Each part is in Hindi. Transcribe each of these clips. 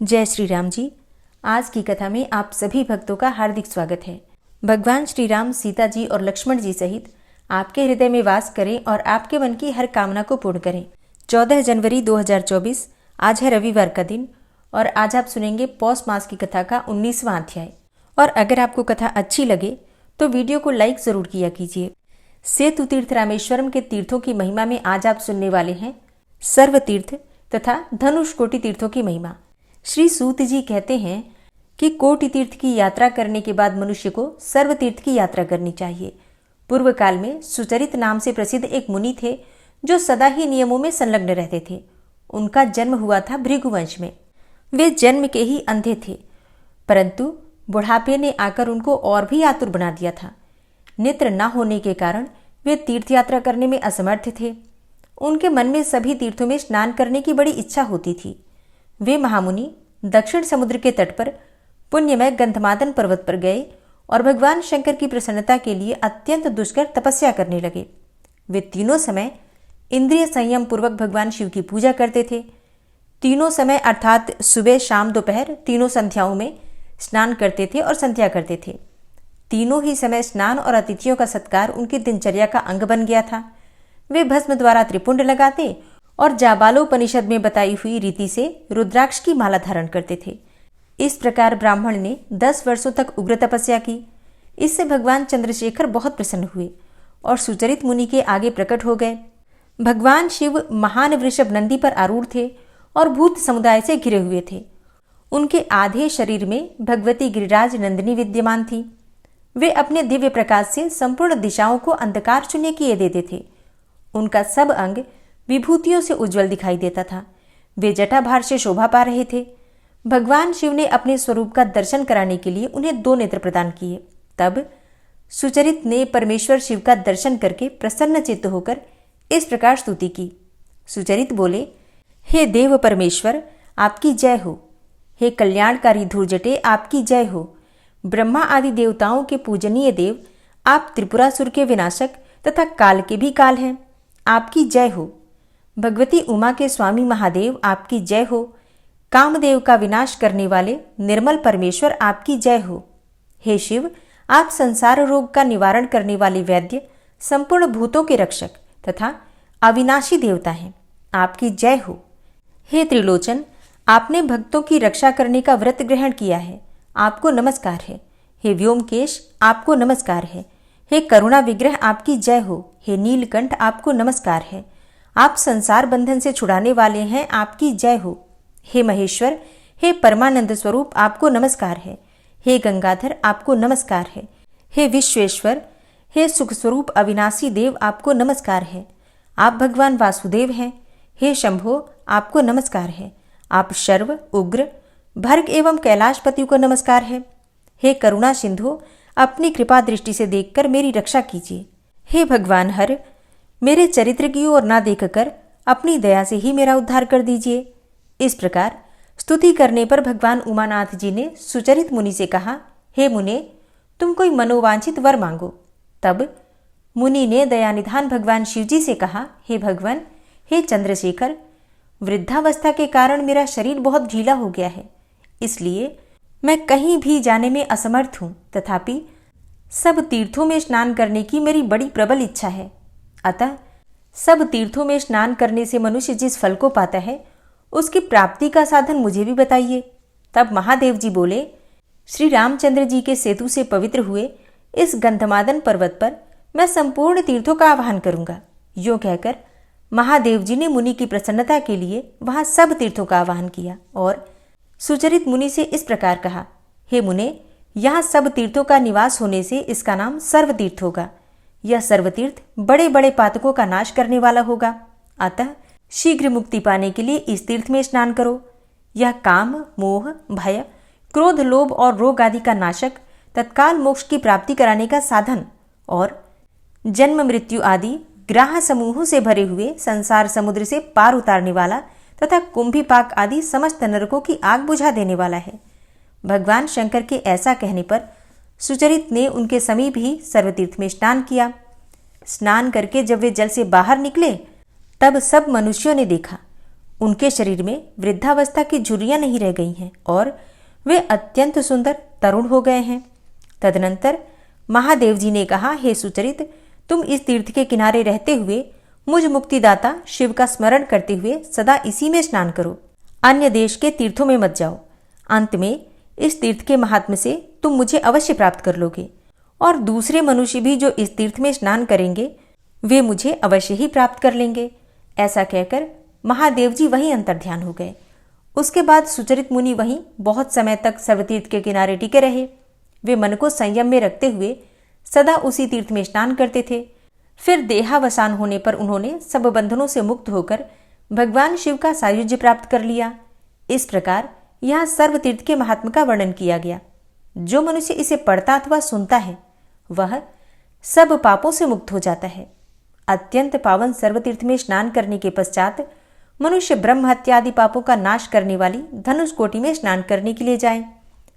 जय श्री राम जी। आज की कथा में आप सभी भक्तों का हार्दिक स्वागत है। भगवान श्री राम सीता जी और लक्ष्मण जी सहित आपके हृदय में वास करें और आपके मन की हर कामना को पूर्ण करें। 14 जनवरी 2024 आज है रविवार का दिन और आज आप सुनेंगे पौष मास की कथा का 19वां अध्याय। और अगर आपको कथा अच्छी लगे तो वीडियो को लाइक जरूर किया कीजिए। सेतु तीर्थ रामेश्वरम के तीर्थों की महिमा में आज आप सुनने वाले हैं सर्व तीर्थ तथा धनुष कोटि तीर्थों की महिमा। श्री सूत जी कहते हैं कि कोटि तीर्थ की यात्रा करने के बाद मनुष्य को सर्व तीर्थ की यात्रा करनी चाहिए। पूर्व काल में सुचरित नाम से प्रसिद्ध एक मुनि थे जो सदा ही नियमों में संलग्न रहते थे। उनका जन्म हुआ था भृगुवंश में। वे जन्म के ही अंधे थे, परंतु बुढ़ापे ने आकर उनको और भी आतुर बना दिया था। नेत्र न होने के कारण वे तीर्थ यात्रा करने में असमर्थ थे। उनके मन में सभी तीर्थों में स्नान करने की बड़ी इच्छा होती थी। वे महामुनि दक्षिण समुद्र के तट पर पुण्यमय गंधमादन पर्वत पर गए और भगवान शंकर की प्रसन्नता के लिए अत्यंत दुष्कर तपस्या करने लगे। वे तीनों समय इंद्रिय संयम पूर्वक भगवान शिव की पूजा करते थे। तीनों समय अर्थात सुबह शाम दोपहर तीनों संध्याओं में स्नान करते थे और संध्या करते थे। तीनों ही समय स्नान और अतिथियों का सत्कार उनकी दिनचर्या का अंग बन गया था। वे भस्म द्वारा त्रिपुंड लगाते और जाबालोपनिषद में बताई हुई रीति से रुद्राक्ष की माला धारण करते थे। इस प्रकार ब्राह्मण ने 10 वर्षों तक उग्र तपस्या की। इससे भगवान चंद्रशेखर बहुत प्रसन्न हुए और सुचरित मुनि के आगे प्रकट हो गए। भगवान शिव महान वृषभ नंदी पर आरूढ़ थे और भूत समुदाय से घिरे हुए थे। उनके आधे शरीर में भगवती गिरिराज नंदिनी विद्यमान थी। वे अपने दिव्य प्रकाश से संपूर्ण दिशाओं को अंधकार शून्य किए देते थे। उनका सब अंग विभूतियों से उज्जवल दिखाई देता था। वे जटाभार से शोभा पा रहे थे। भगवान शिव ने अपने स्वरूप का दर्शन कराने के लिए उन्हें 2 नेत्र प्रदान किए। तब सुचरित ने परमेश्वर शिव का दर्शन करके प्रसन्न चित्त होकर इस प्रकार स्तुति की। सुचरित बोले, हे देव परमेश्वर आपकी जय हो। हे कल्याणकारी धूर्जटे आपकी जय हो। ब्रह्मा आदि देवताओं के पूजनीय देव आप त्रिपुरासुर के विनाशक तथा काल के भी काल हैं, आपकी जय हो। भगवती उमा के स्वामी महादेव आपकी जय हो। कामदेव का विनाश करने वाले निर्मल परमेश्वर आपकी जय हो। हे शिव आप संसार रोग का निवारण करने वाले वैद्य, संपूर्ण भूतों के रक्षक तथा अविनाशी देवता हैं, आपकी जय हो। हे त्रिलोचन आपने भक्तों की रक्षा करने का व्रत ग्रहण किया है, आपको नमस्कार है। हे व्योमकेश आपको नमस्कार है। हे करुणा विग्रह आपकी जय हो। हे नीलकंठ आपको नमस्कार है। आप संसार बंधन से छुड़ाने वाले हैं, आपकी जय हो। हे महेश्वर हे परमानंद स्वरूप आपको नमस्कार है। हे गंगाधर आपको नमस्कार है। हे विश्वेश्वर हे सुख स्वरूप अविनाशी देव आपको नमस्कार है। आप भगवान वासुदेव हैं। हे शंभो आपको नमस्कार है। आप शर्व उग्र भर्ग एवं कैलाशपति को नमस्कार है। हे करुणा सिंधु अपनी कृपा दृष्टि से देखकर मेरी रक्षा कीजिए। हे भगवान हर मेरे चरित्र की ओर ना देखकर अपनी दया से ही मेरा उद्धार कर दीजिए। इस प्रकार स्तुति करने पर भगवान उमानाथ जी ने सुचरित मुनि से कहा, हे मुने तुम कोई मनोवांछित वर मांगो। तब मुनि ने दयानिधान भगवान शिव जी से कहा, हे भगवान हे चंद्रशेखर वृद्धावस्था के कारण मेरा शरीर बहुत ढीला हो गया है, इसलिए मैं कहीं भी जाने में असमर्थ हूँ। तथापि सब तीर्थों में स्नान करने की मेरी बड़ी प्रबल इच्छा है। अतः सब तीर्थों में स्नान करने से मनुष्य जिस फल को पाता है उसकी प्राप्ति का साधन मुझे भी बताइए। तब महादेव जी बोले, श्री रामचंद्र जी के सेतु से पवित्र हुए इस गंधमादन पर्वत पर मैं संपूर्ण तीर्थों का आह्वान करूंगा। यूं कहकर महादेव जी ने मुनि की प्रसन्नता के लिए वहां सब तीर्थों का आह्वान किया और सुचरित मुनि से इस प्रकार कहा, हे मुने यहाँ सब तीर्थों का निवास होने से इसका नाम सर्वतीर्थ होगा। यह सर्वतीर्थ बड़े बड़े पातकों का नाश करने वाला होगा। अतः शीघ्र मुक्ति पाने के लिए इस तीर्थ में स्नान करो। यह काम मोह भय क्रोध लोभ और रोग आदि का नाशक, तत्काल मोक्ष की प्राप्ति कराने का साधन और जन्म मृत्यु आदि ग्राह समूहों से भरे हुए संसार समुद्र से पार उतारने वाला तथा कुंभीपाक आदि समस्त नरकों की आग बुझा देने वाला है। भगवान शंकर के ऐसा कहने पर सुचरित ने उनके समीप ही सर्वतीर्थ में स्नान किया। स्नान करके जब वे जल से बाहर निकले तब सब मनुष्यों ने देखा उनके शरीर में वृद्धावस्था की झुर्रियां नहीं रह गई हैं और वे अत्यंत सुंदर तरुण हो गए हैं। तदनंतर महादेव जी ने कहा, हे सुचरित, तुम इस तीर्थ के किनारे रहते हुए मुझ मुक्तिदाता शिव का स्मरण करते हुए सदा इसी में स्नान करो, अन्य देश के तीर्थों में मत जाओ। अंत में इस तीर्थ के महात्म्य से तुम मुझे अवश्य प्राप्त कर लोगे और दूसरे मनुष्य भी जो इस तीर्थ में स्नान करेंगे वे मुझे अवश्य ही प्राप्त कर लेंगे। ऐसा कहकर महादेव जी वहीं अंतर्ध्यान हो गए। उसके बाद सुचरित मुनि वहीं बहुत समय तक सर्वतीर्थ के किनारे टिके रहे। वे मन को संयम में रखते हुए सदा उसी तीर्थ में स्नान करते थे। फिर देहावसान होने पर उन्होंने सब बंधनों से मुक्त होकर भगवान शिव का सायुज्य प्राप्त कर लिया। इस प्रकार यहाँ सर्वतीर्थ के महात्म का वर्णन किया गया। जो मनुष्य इसे पढ़ता अथवा सुनता है वह सब पापों से मुक्त हो जाता है। अत्यंत पावन सर्वतीर्थ में स्नान करने के पश्चात मनुष्य ब्रह्म हत्या आदि पापों का नाश करने वाली धनुष कोटि में स्नान करने के लिए जाए।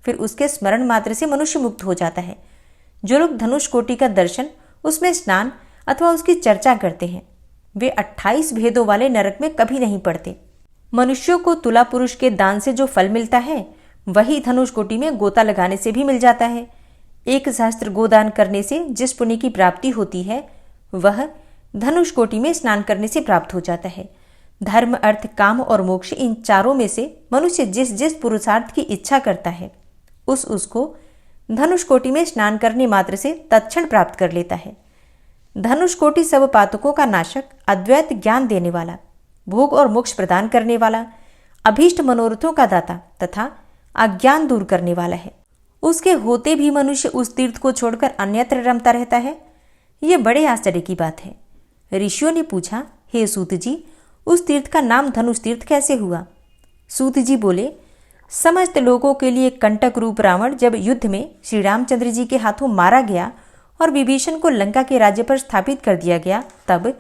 फिर उसके स्मरण मात्र से मनुष्य मुक्त हो जाता है। जो लोग धनुष कोटि का दर्शन, उसमें स्नान अथवा उसकी चर्चा करते हैं वे 28 भेदों वाले नरक में कभी नहीं पड़ते। मनुष्यों को तुला पुरुष के दान से जो फल मिलता है वही धनुष कोटि में गोता लगाने से भी मिल जाता है। 1000 गोदान करने से जिस पुण्य की प्राप्ति होती है वह धनुष कोटि में स्नान करने से प्राप्त हो जाता है। धर्म, अर्थ, काम और मोक्ष, इन चारों में से मनुष्य जिस जिस पुरुषार्थ की इच्छा करता है उसको धनुष कोटि में स्नान करने मात्र से तत्क्षण प्राप्त कर लेता है। धनुष कोटि सब पातकों का नाशक, अद्वैत ज्ञान देने वाला, भोग और मोक्ष प्रदान करने वाला, अभीष्ट मनोरथों का दाता तथा अज्ञान दूर करने वाला है। उसके होते भी मनुष्य उस तीर्थ को छोड़कर अन्यत्र रमता रहता है। यह बड़े आश्चर्य की बात है। ऋषियों ने पूछा, हे सूत जी, उस तीर्थ का नाम धनुष तीर्थ कैसे हुआ? सूत जी बोले, समस्त लोगों के लिए कंटक रूप रावण जब युद्ध में श्री रामचंद्र जी के हाथों मारा गया और विभीषण को लंका के राज्य पर स्थापित कर दिया गया, तब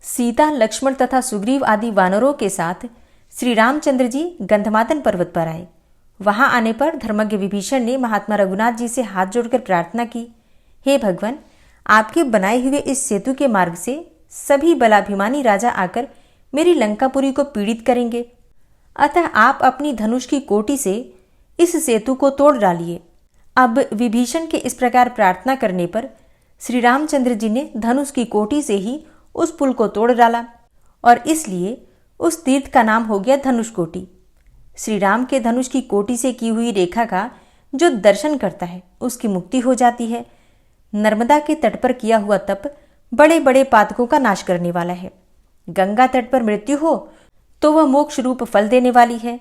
सीता, लक्ष्मण तथा सुग्रीव आदि वानरों के साथ श्री रामचंद्र जी गंधमादन पर्वत पर आए। वहां आने पर धर्मज्ञ विभीषण ने महात्मा रघुनाथ जी से हाथ जोड़कर प्रार्थना की, हे भगवान, आपके बनाए हुए इस सेतु के मार्ग से सभी बलाभिमानी राजा आकर मेरी लंकापुरी को पीड़ित करेंगे, अतः आप अपनी धनुष की कोटि से इस सेतु को तोड़ डालिए। अब विभीषण के इस प्रकार प्रार्थना करने पर श्री रामचंद्र जी ने धनुष की कोटि से ही उस पुल को तोड़ डाला और इसलिए उस तीर्थ का नाम हो गया धनुष कोटि। श्री राम के धनुष की कोटि से की हुई रेखा का जो दर्शन करता है उसकी मुक्ति हो जाती है। नर्मदा के तट पर किया हुआ तप बड़े बड़े पातकों का नाश करने वाला है। गंगा तट पर मृत्यु हो तो वह मोक्ष रूप फल देने वाली है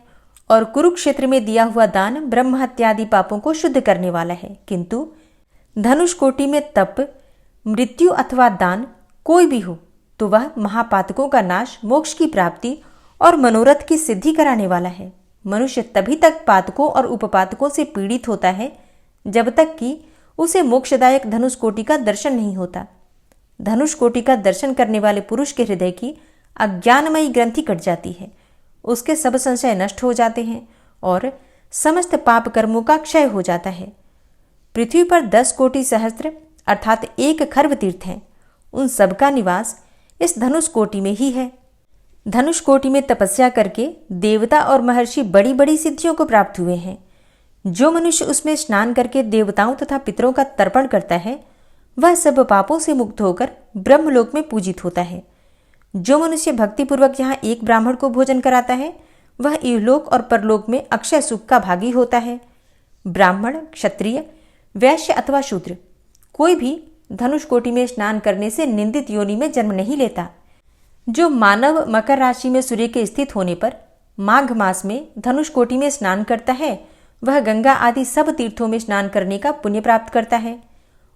और कुरुक्षेत्र में दिया हुआ दान ब्रह्म हत्यादि पापों को शुद्ध करने वाला है। किंतु धनुष कोटि में तप, मृत्यु अथवा दान कोई भी हो तो वह महापातकों का नाश, मोक्ष की प्राप्ति और मनोरथ की सिद्धि कराने वाला है। मनुष्य तभी तक पातकों और उपपातकों से पीड़ित होता है जब तक कि उसे मोक्षदायक धनुष कोटि का दर्शन नहीं होता। धनुष कोटि का दर्शन करने वाले पुरुष के हृदय की अज्ञानमयी ग्रंथि कट जाती है, उसके सब संशय नष्ट हो जाते हैं और समस्त पाप कर्मों का क्षय हो जाता है। पृथ्वी पर 10 कोटि सहस्त्र अर्थात 1 खर्व तीर्थ हैं। उन सबका निवास इस धनुष कोटि में ही है। धनुष कोटि में तपस्या करके देवता और महर्षि बड़ी बड़ी सिद्धियों को प्राप्त हुए हैं। जो मनुष्य उसमें स्नान करके देवताओं तथा पितरों का तर्पण करता है वह सब पापों से मुक्त होकर ब्रह्मलोक में पूजित होता है। जो मनुष्य भक्तिपूर्वक यहाँ एक ब्राह्मण को भोजन कराता है वह इहलोक और परलोक में अक्षय सुख का भागी होता है। ब्राह्मण, क्षत्रिय, वैश्य अथवा शूद्र कोई भी धनुष कोटि में स्नान करने से निंदित योनि में जन्म नहीं लेता। जो मानव मकर राशि में सूर्य के स्थित होने पर माघ मास में धनुष कोटि में स्नान करता है वह गंगा आदि सब तीर्थों में स्नान करने का पुण्य प्राप्त करता है।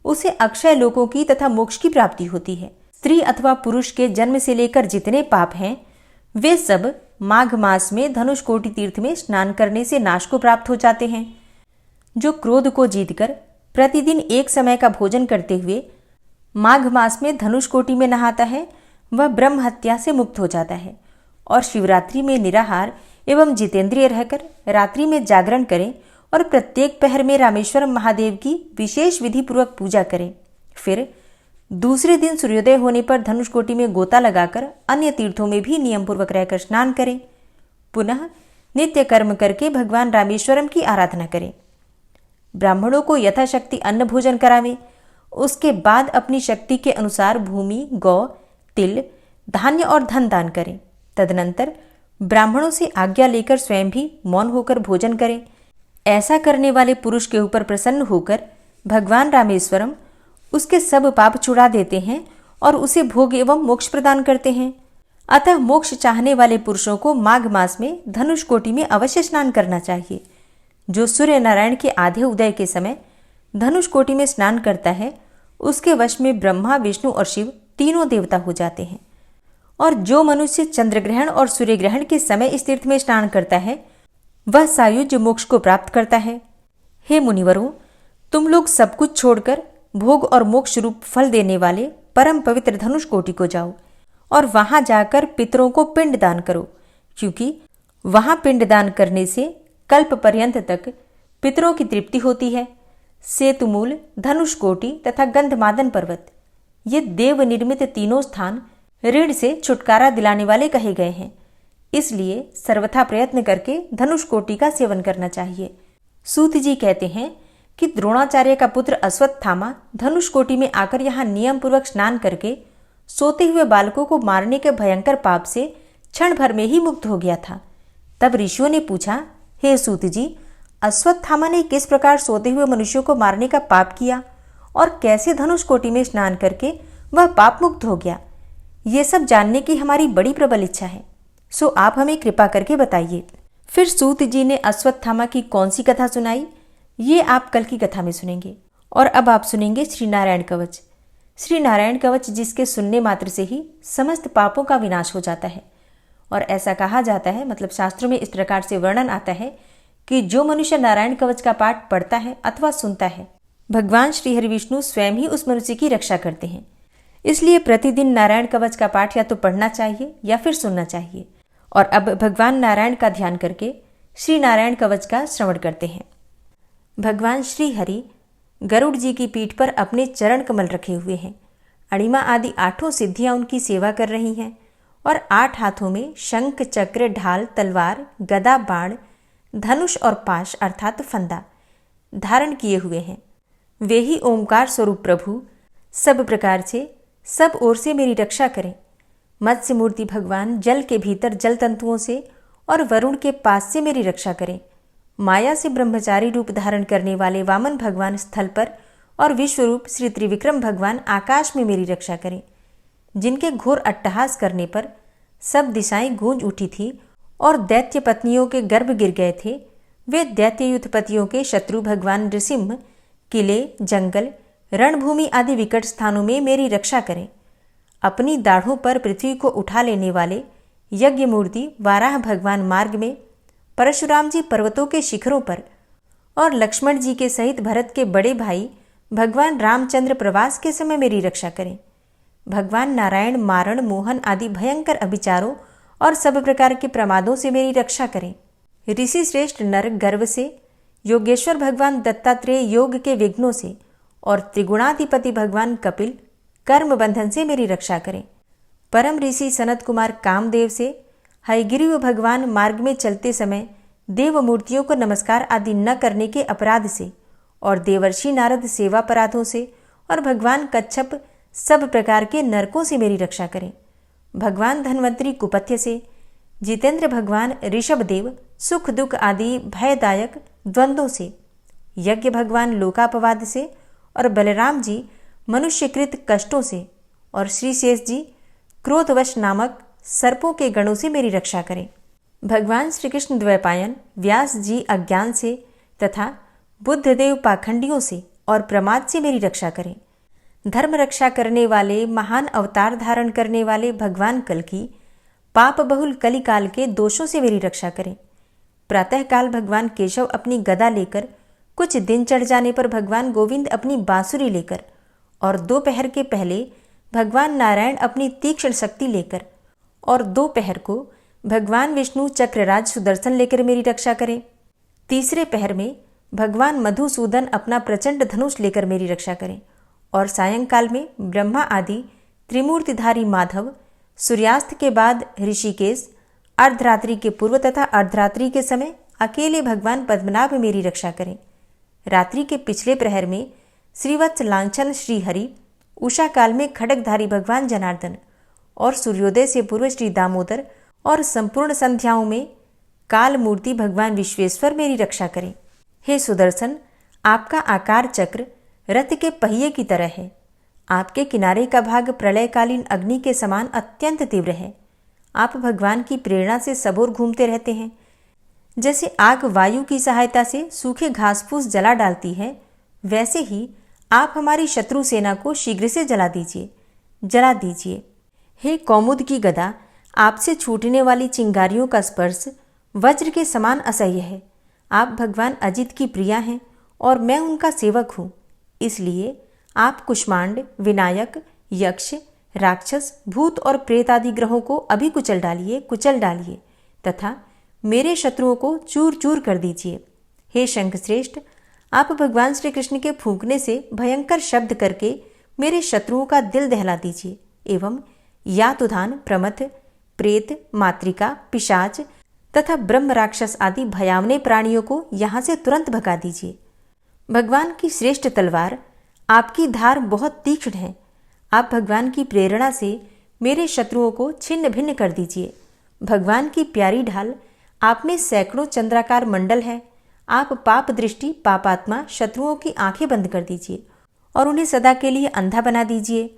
उसे अक्षय लोकों की तथा मोक्ष की प्राप्ति होती है। स्त्री अथवा पुरुष के जन्म से लेकर जितने पाप हैं वे सब माघ मास में धनुष कोटि तीर्थ में स्नान करने से नाश को प्राप्त हो जाते हैं। जो क्रोध को जीतकर प्रतिदिन एक समय का भोजन करते हुए माघ मास में धनुष कोटि में नहाता है वह ब्रह्म हत्या से मुक्त हो जाता है और शिवरात्रि में निराहार एवं जितेंद्रिय रहकर रात्रि में जागरण करें और प्रत्येक पहर में रामेश्वर महादेव की विशेष विधि पूर्वक पूजा करें। फिर दूसरे दिन सूर्योदय होने पर धनुष कोटि में गोता लगाकर अन्य तीर्थों में भी नियम पूर्वक रहकर स्नान करें। पुनः नित्य कर्म करके भगवान रामेश्वरम की आराधना करें। ब्राह्मणों को यथाशक्ति अन्न भोजन करावें। उसके बाद अपनी शक्ति के अनुसार भूमि, गौ, तिल, धान्य और धन दान करें। तदनंतर ब्राह्मणों से आज्ञा लेकर स्वयं भी मौन होकर भोजन करें। ऐसा करने वाले पुरुष के ऊपर प्रसन्न होकर भगवान रामेश्वरम उसके सब पाप छुड़ा देते हैं और उसे भोग एवं मोक्ष प्रदान करते हैं। अतः मोक्ष चाहने वाले पुरुषों को माघ मास में धनुष कोटि में अवश्य स्नान करना चाहिए। जो सूर्य नारायण के आधे उदय के समय धनुष कोटि में स्नान करता है उसके वश में ब्रह्मा, विष्णु और शिव तीनों देवता हो जाते हैं। और जो मनुष्य चंद्रग्रहण और सूर्य ग्रहण के समय इस तीर्थ में स्नान करता है वह सायुज्य मोक्ष को प्राप्त करता है। हे मुनिवरों, तुम लोग सब कुछ छोड़कर भोग और मोक्ष रूप फल देने वाले परम पवित्र धनुष कोटि को जाओ और वहां जाकर पितरों को पिंड दान करो, क्योंकि वहां पिंड दान करने से कल्प पर्यंत तक पितरों की तृप्ति होती है। सेतुमूल, धनुष कोटि तथा गंधमादन पर्वत, ये देव निर्मित तीनों स्थान ऋण से छुटकारा दिलाने वाले कहे गए हैं। इसलिए सर्वथा प्रयत्न करके धनुष कोटि का सेवन करना चाहिए। सूत जी कहते हैं कि द्रोणाचार्य का पुत्र अश्वत्थामा धनुष कोटि में आकर यहाँ नियम पूर्वक स्नान करके सोते हुए बालकों को मारने के भयंकर पाप से क्षण भर में ही मुक्त हो गया था। तब ऋषियों ने पूछा, हे सूत जी, अश्वत्थामा ने किस प्रकार सोते हुए मनुष्यों को मारने का पाप किया और कैसे धनुष कोटि में स्नान करके वह पाप मुक्त हो गया? ये सब जानने की हमारी बड़ी प्रबल इच्छा है, सो आप हमें कृपा करके बताइए। फिर सूत जी ने अश्वत्थामा की कौन सी कथा सुनाई, ये आप कल की कथा में सुनेंगे। और अब आप सुनेंगे श्री नारायण कवच। श्री नारायण कवच जिसके सुनने मात्र से ही समस्त पापों का विनाश हो जाता है। और ऐसा कहा जाता है, मतलब शास्त्रों में इस प्रकार से वर्णन आता है कि जो मनुष्य नारायण कवच का पाठ पढ़ता है अथवा सुनता है, भगवान श्री हरि विष्णु स्वयं ही उस मनुष्य की रक्षा करते हैं। इसलिए प्रतिदिन नारायण कवच का पाठ या तो पढ़ना चाहिए या फिर सुनना चाहिए। और अब भगवान नारायण का ध्यान करके श्री नारायण कवच का श्रवण करते हैं। भगवान श्री हरि गरुड़ जी की पीठ पर अपने चरण कमल रखे हुए हैं। अणिमा आदि 8 सिद्धियां उनकी सेवा कर रही हैं और 8 हाथों में शंख, चक्र, ढाल, तलवार, गदा, बाण, धनुष और पाश अर्थात फंदा धारण किए हुए हैं। वे ही ओंकार स्वरूप प्रभु सब प्रकार से सब ओर से मेरी रक्षा करें। मत्स्य मूर्ति भगवान जल के भीतर जल तंतुओं से और वरुण के पास से मेरी रक्षा करें। माया से ब्रह्मचारी रूप धारण करने वाले वामन भगवान स्थल पर और विश्वरूप श्री त्रिविक्रम भगवान आकाश में मेरी रक्षा करें। जिनके घोर अट्टहास करने पर सब दिशाएं गूंज उठी थी और दैत्य पत्नियों के गर्भ गिर गए थे, वे दैत्ययुत पतियों के शत्रु भगवान नृसिंह किले, जंगल, रणभूमि आदि विकट स्थानों में मेरी रक्षा करें। अपनी दाढ़ों पर पृथ्वी को उठा लेने वाले यज्ञ मूर्ति वाराह भगवान मार्ग में, परशुराम जी पर्वतों के शिखरों पर और लक्ष्मण जी के सहित भरत के बड़े भाई भगवान रामचंद्र प्रवास के समय मेरी रक्षा करें। भगवान नारायण मारण, मोहन आदि भयंकर अभिचारों और सब प्रकार के प्रमादों से मेरी रक्षा करें। ऋषि श्रेष्ठ नर गर्व से, योगेश्वर भगवान दत्तात्रेय योग के विघ्नों से और त्रिगुणाधिपति भगवान कपिल कर्म बंधन से मेरी रक्षा करें। परम ऋषि सनत कुमार कामदेव से, हयग्रीव भगवान मार्ग में चलते समय देव मूर्तियों को नमस्कार आदि न करने के अपराध से और देवर्षि नारद सेवा अपराधों से और भगवान कच्छप सब प्रकार के नरकों से मेरी रक्षा करें। भगवान धन्वंतरी कुपथ्य से, जितेंद्र भगवान ऋषभदेव सुख दुख आदि भयदायक द्वंद्वों से, यज्ञ भगवान लोकापवाद से और बलराम जी मनुष्यकृत कष्टों से और श्री शेष जी क्रोधवश नामक सर्पों के गणों से मेरी रक्षा करें। भगवान श्री कृष्ण द्वैपायन व्यास जी अज्ञान से तथा बुद्धदेव पाखंडियों से और प्रमाद से मेरी रक्षा करें। धर्म रक्षा करने वाले महान अवतार धारण करने वाले भगवान कल्कि पाप बहुल कलिकाल के दोषों से मेरी रक्षा करें। प्रातःकाल भगवान केशव अपनी गदा लेकर, कुछ दिन चढ़ जाने पर भगवान गोविंद अपनी बांसुरी लेकर और दोपहर के पहले भगवान नारायण अपनी तीक्ष्ण शक्ति लेकर और दोपहर को भगवान विष्णु चक्रराज सुदर्शन लेकर मेरी रक्षा करें। तीसरे पहर में भगवान मधुसूदन अपना प्रचंड धनुष लेकर मेरी रक्षा करें और सायंकाल में ब्रह्मा आदि त्रिमूर्तिधारी माधव, सूर्यास्त के बाद ऋषिकेश, अर्धरात्रि के पूर्व तथा अर्धरात्रि के समय अकेले भगवान पद्मनाभ मेरी रक्षा करें। रात्रि के पिछले प्रहर में श्रीवत्स लांछन श्री हरि, उषा काल में खड्गधारी भगवान जनार्दन और सूर्योदय से पूर्व श्री दामोदर और संपूर्ण संध्याओं में काल मूर्ति भगवान विश्वेश्वर मेरी रक्षा करें। हे सुदर्शन, आपका आकार चक्र रथ के पहिए की तरह है। आपके किनारे का भाग प्रलयकालीन अग्नि के समान अत्यंत तीव्र है। आप भगवान की प्रेरणा से सबोर घूमते रहते हैं। जैसे आग वायु की सहायता से सूखे घास फूस जला डालती है, वैसे ही आप हमारी शत्रु सेना को शीघ्र से जला दीजिए। हे कौमुद की गदा, आपसे छूटने वाली चिंगारियों का स्पर्श वज्र के समान असह्य है। आप भगवान अजित की प्रिया हैं और मैं उनका सेवक हूँ। इसलिए आप कुष्मांड, विनायक, यक्ष, राक्षस, भूत और प्रेत आदि ग्रहों को अभी कुचल डालिए तथा मेरे शत्रुओं को चूर चूर कर दीजिए। हे शंखश्रेष्ठ, आप भगवान श्री कृष्ण के फूंकने से भयंकर शब्द करके मेरे शत्रुओं का दिल दहला दीजिए एवं यातुधान, प्रमथ, प्रेत, मातृका, पिशाच तथा ब्रह्म राक्षस आदि भयावने प्राणियों को यहाँ से तुरंत भगा दीजिए। भगवान की श्रेष्ठ तलवार, आपकी धार बहुत तीक्ष्ण है। आप भगवान की प्रेरणा से मेरे शत्रुओं को छिन्न भिन्न कर दीजिए। भगवान की प्यारी ढाल, आप में सैकड़ों चंद्राकार मंडल है। आप पाप दृष्टि, पापात्मा शत्रुओं की आंखें बंद कर दीजिए और उन्हें सदा के लिए अंधा बना दीजिए।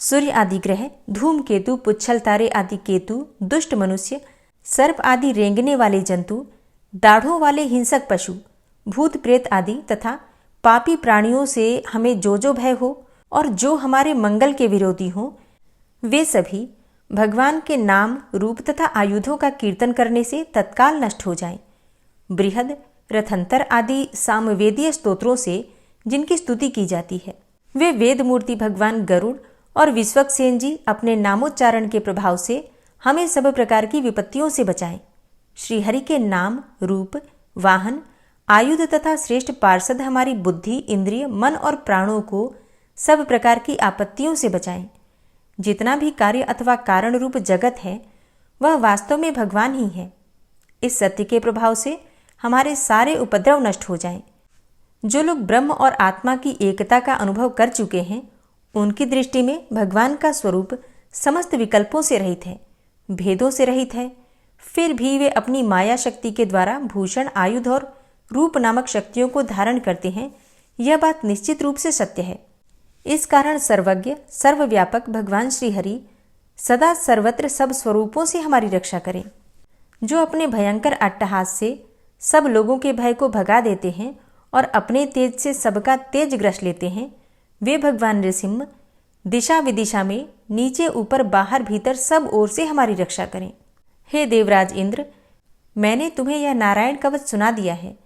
सूर्य आदि ग्रह, धूमकेतु, पुच्छल तारे आदि केतु, दुष्ट मनुष्य, सर्प आदि रेंगने वाले जंतु, दाढ़ों वाले हिंसक पशु, भूत प्रेत आदि तथा पापी प्राणियों से हमें जो भय हो और जो हमारे मंगल के विरोधी हो, वे सभी भगवान के नाम, रूप तथा आयुधों का कीर्तन करने से तत्काल नष्ट हो जाएं। बृहद, रथंतर आदि सामवेदीय स्तोत्रों से जिनकी स्तुति की जाती है, वे वेद मूर्ति भगवान गरुड़ और विश्वक्सेन जी अपने नामोच्चारण के प्रभाव से हमें सब प्रकार की विपत्तियों से बचाएं। श्रीहरि के नाम, रूप, वाहन, आयुध तथा श्रेष्ठ पार्षद हमारी बुद्धि, इंद्रिय, मन और प्राणों को सब प्रकार की आपत्तियों से बचाएं। जितना भी कार्य अथवा कारण रूप जगत है, वह वास्तव में भगवान ही है। इस सत्य के प्रभाव से हमारे सारे उपद्रव नष्ट हो जाएं। जो लोग ब्रह्म और आत्मा की एकता का अनुभव कर चुके हैं, उनकी दृष्टि में भगवान का स्वरूप समस्त विकल्पों से रहित है, भेदों से रहित है। फिर भी वे अपनी माया शक्ति के द्वारा भूषण, आयुध और रूप नामक शक्तियों को धारण करते हैं। यह बात निश्चित रूप से सत्य है। इस कारण सर्वज्ञ, सर्वव्यापक भगवान श्रीहरि सदा सर्वत्र सब स्वरूपों से हमारी रक्षा करें। जो अपने भयंकर अट्टहास से सब लोगों के भय को भगा देते हैं और अपने तेज से सबका तेज ग्रस लेते हैं, वे भगवान नृसिंह दिशा विदिशा में नीचे ऊपर बाहर भीतर सब ओर से हमारी रक्षा करें। हे देवराज इंद्र, मैंने तुम्हें यह नारायण कवच सुना दिया है।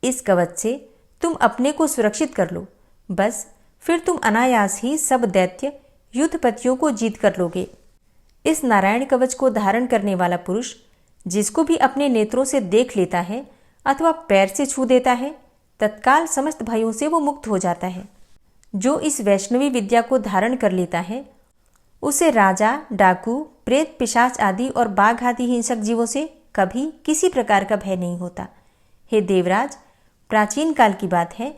इस कवच से तुम अपने को सुरक्षित कर लो। बस फिर तुम अनायास ही सब दैत्य युद्धपतियों को जीत कर लोगे। इस नारायण कवच को धारण करने वाला पुरुष जिसको भी अपने नेत्रों से देख लेता है अथवा पैर से छू देता है, तत्काल समस्त भयों से वो मुक्त हो जाता है। जो इस वैष्णवी विद्या को धारण कर लेता है, उसे राजा, डाकू, प्रेत, पिशाच आदि और बाघ आदि हिंसक जीवों से कभी किसी प्रकार का भय नहीं होता। हे देवराज, प्राचीन काल की बात है,